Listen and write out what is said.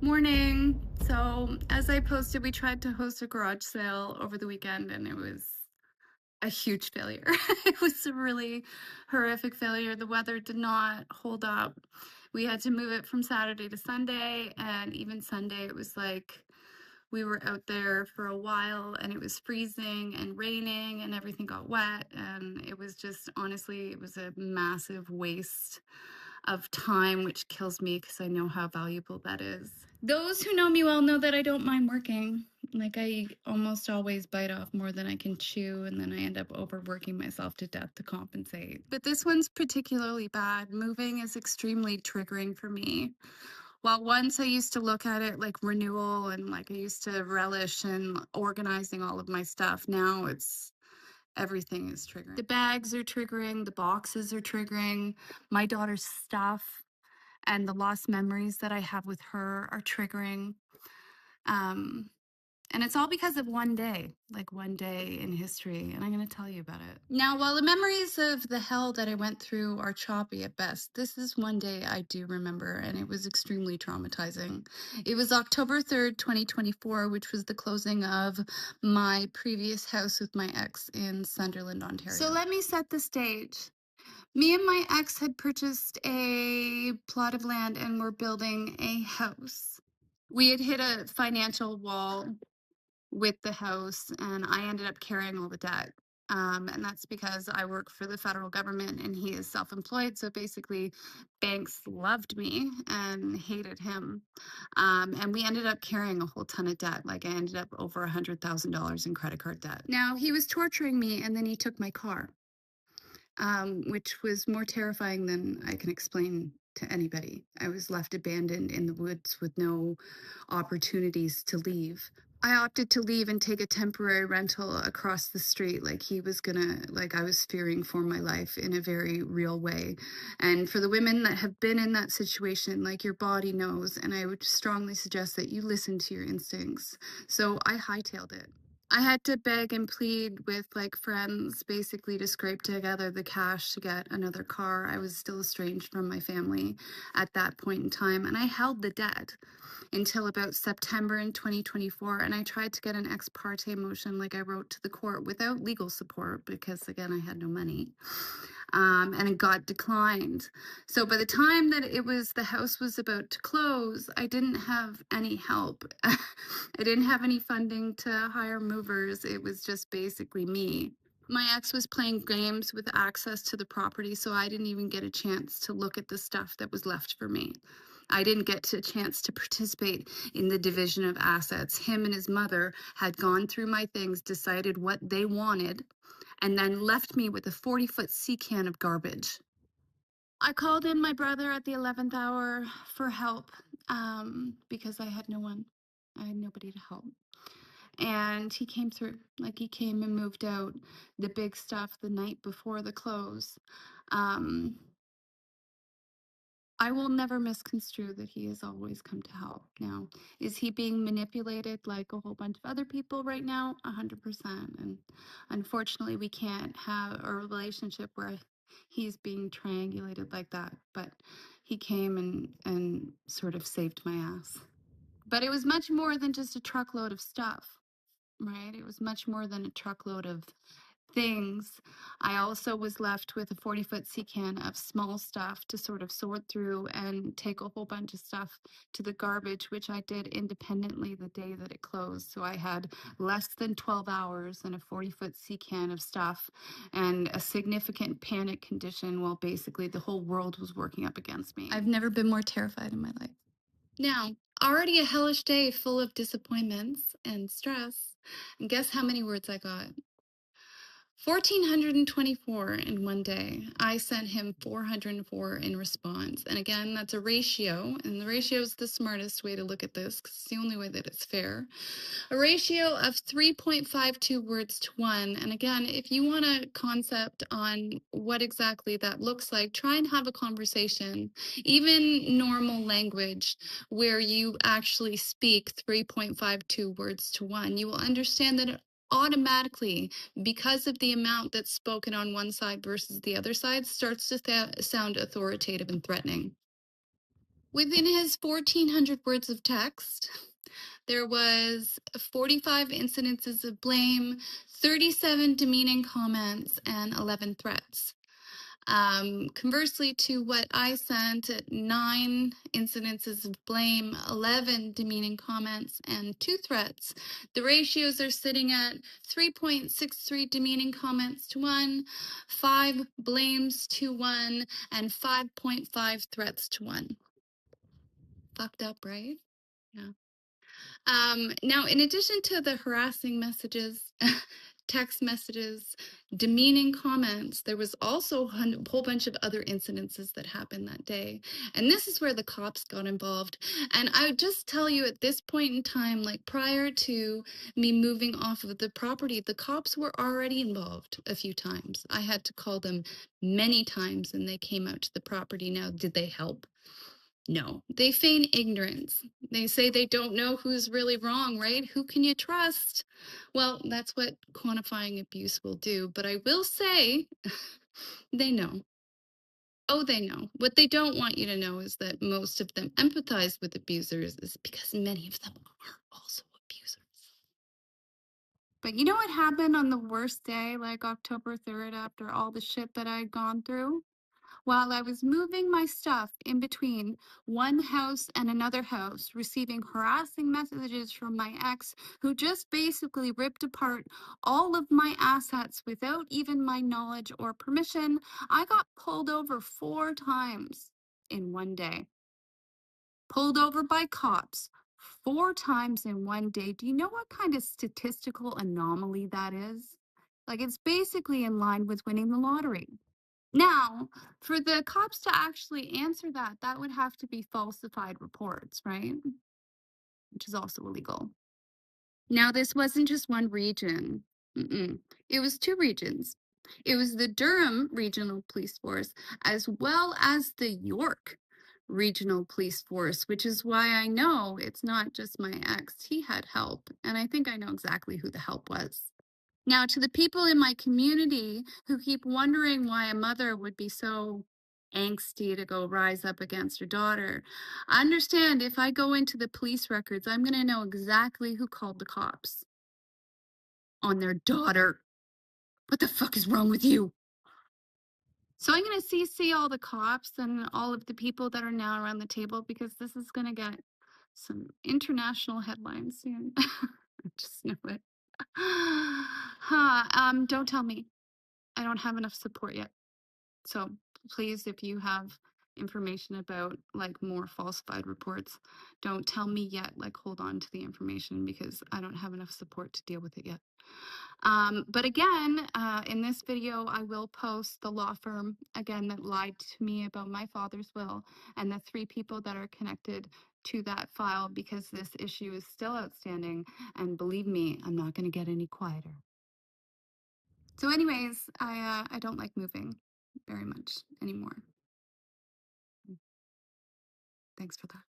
Morning. So, as I posted, we tried to host a garage sale over the weekend and it was a huge failure. It was a really horrific failure. The weather did not hold up. We had to move it from Saturday to Sunday, and even Sunday, it was like we were out there for a while and it was freezing and raining and everything got wet. And it was just, honestly, it was a massive waste of time, which kills me because I know how valuable that is. Those who know me well know that I don't mind working. Like, I almost always bite off more than I can chew, and then I end up overworking myself to death to compensate. But this one's particularly bad. Moving is extremely triggering for me. While once I used to look at it like renewal and like I used to relish in organizing all of my stuff, now it's everything is triggering. The bags are triggering, the boxes are triggering, my daughter's stuff and the lost memories that I have with her are triggering. Um, and it's all because of one day, like one day in history, and I'm going to tell you about it. Now, while the memories of the hell that I went through are choppy at best, this is one day I do remember, and it was extremely traumatizing. It was October 3rd, 2024, which was the closing of my previous house with my ex in Sunderland, Ontario. So let me set the stage. Me and my ex had purchased a plot of land and were building a house. We had hit a financial wall with the house, and I ended up carrying all the debt. And that's because I work for the federal government and he is self employed. So basically, banks loved me and hated him. And we ended up carrying a whole ton of debt. Like, I ended up over $100,000 in credit card debt. Now, he was torturing me and then he took my car, which was more terrifying than I can explain to anybody. I was left abandoned in the woods with no opportunities to leave. I opted to leave and take a temporary rental across the street. Like, he was gonna, like, I was fearing for my life in a very real way. And for the women that have been in that situation, like, your body knows, and I would strongly suggest that you listen to your instincts. So I hightailed it. I had to beg and plead with like friends basically to scrape together the cash to get another car. I was still estranged from my family at that point in time, and I held the debt until about September in 2024. And I tried to get an ex parte motion, like I wrote to the court, without legal support because, again, I had no money. And it got declined. So by the time that the house was about to close, I didn't have any help. I didn't have any funding to hire movers. It was just basically me. My ex was playing games with access to the property, so I didn't even get a chance to look at the stuff that was left for me. I didn't get a chance to participate in the division of assets. Him and his mother had gone through my things, decided what they wanted, and then left me with a 40-foot sea can of garbage. I called in my brother at the 11th hour for help because I had no one. I had nobody to help. And he came through. Like, he came and moved out the big stuff the night before the close. Um, I will never misconstrue that he has always come to help. Now, is he being manipulated like a whole bunch of other people right now? 100%. And unfortunately, we can't have a relationship where he's being triangulated like that. But he came and sort of saved my ass. But it was much more than just a truckload of stuff, right? It was much more than a truckload of things. I also was left with a 40-foot sea can of small stuff to sort of sort through and take a whole bunch of stuff to the garbage, which I did independently the day that it closed. So I had less than 12 hours and a 40-foot sea can of stuff and a significant panic condition while basically the whole world was working up against me. I've never been more terrified in my life. Now, already a hellish day full of disappointments and stress. And guess how many words I got? 1,424 in one day. I sent him 404 in response. And again, that's a ratio, and the ratio is the smartest way to look at this because it's the only way that it's fair. A ratio of 3.52 words to one. And again, if you want a concept on what exactly that looks like, try and have a conversation, even normal language, where you actually speak 3.52 words to one. You will understand that it automatically, because of the amount that's spoken on one side versus the other side, starts to sound authoritative and threatening. Within his 1,400 words of text, there was 45 incidences of blame, 37 demeaning comments, and 11 threats. Conversely to what I sent, 9 incidences of blame, 11 demeaning comments, and 2 threats. The ratios are sitting at 3.63 demeaning comments to 1, 5 blames to 1, and 5.5 threats to 1. Fucked up, right? Yeah. Now, in addition to the harassing messages, text messages, demeaning comments, there was also a whole bunch of other incidences that happened that day. And this is where the cops got involved. And I would just tell you at this point in time, like prior to me moving off of the property, the cops were already involved a few times. I had to call them many times and they came out to the property. Now, did they help? No, they feign ignorance. They say they don't know who's really wrong, right? Who can you trust? Well, that's what quantifying abuse will do. But I will say, they know. Oh, they know. What they don't want you to know is that most of them empathize with abusers is because many of them are also abusers. But you know what happened on the worst day, like October 3rd, after all the shit that I'd gone through? While I was moving my stuff in between one house and another house, receiving harassing messages from my ex, who just basically ripped apart all of my assets without even my knowledge or permission, I got pulled over 4 times in one day. Pulled over by cops 4 times in one day. Do you know what kind of statistical anomaly that is? Like, it's basically in line with winning the lottery. Now, for the cops to actually answer that, that would have to be falsified reports, right? Which is also illegal. Now, this wasn't just one region. It was 2 regions. It was the Durham Regional Police Force as well as the York Regional Police Force, which is why I know it's not just my ex. He had help, and I think I know exactly who the help was. Now, to the people in my community who keep wondering why a mother would be so angsty to go rise up against her daughter, I understand if I go into the police records, I'm going to know exactly who called the cops on their daughter. What the fuck is wrong with you? So I'm going to CC all the cops and all of the people that are now around the table because this is going to get some international headlines soon. I just know it. Don't tell me. I don't have enough support yet. So please, if you have information about like more falsified reports, don't tell me yet. Like, hold on to the information because I don't have enough support to deal with it yet. But again, in this video, I will post the law firm again that lied to me about my father's will and the 3 people that are connected to that file because this issue is still outstanding. And believe me, I'm not going to get any quieter. So anyways, I don't like moving very much anymore. Thanks for that.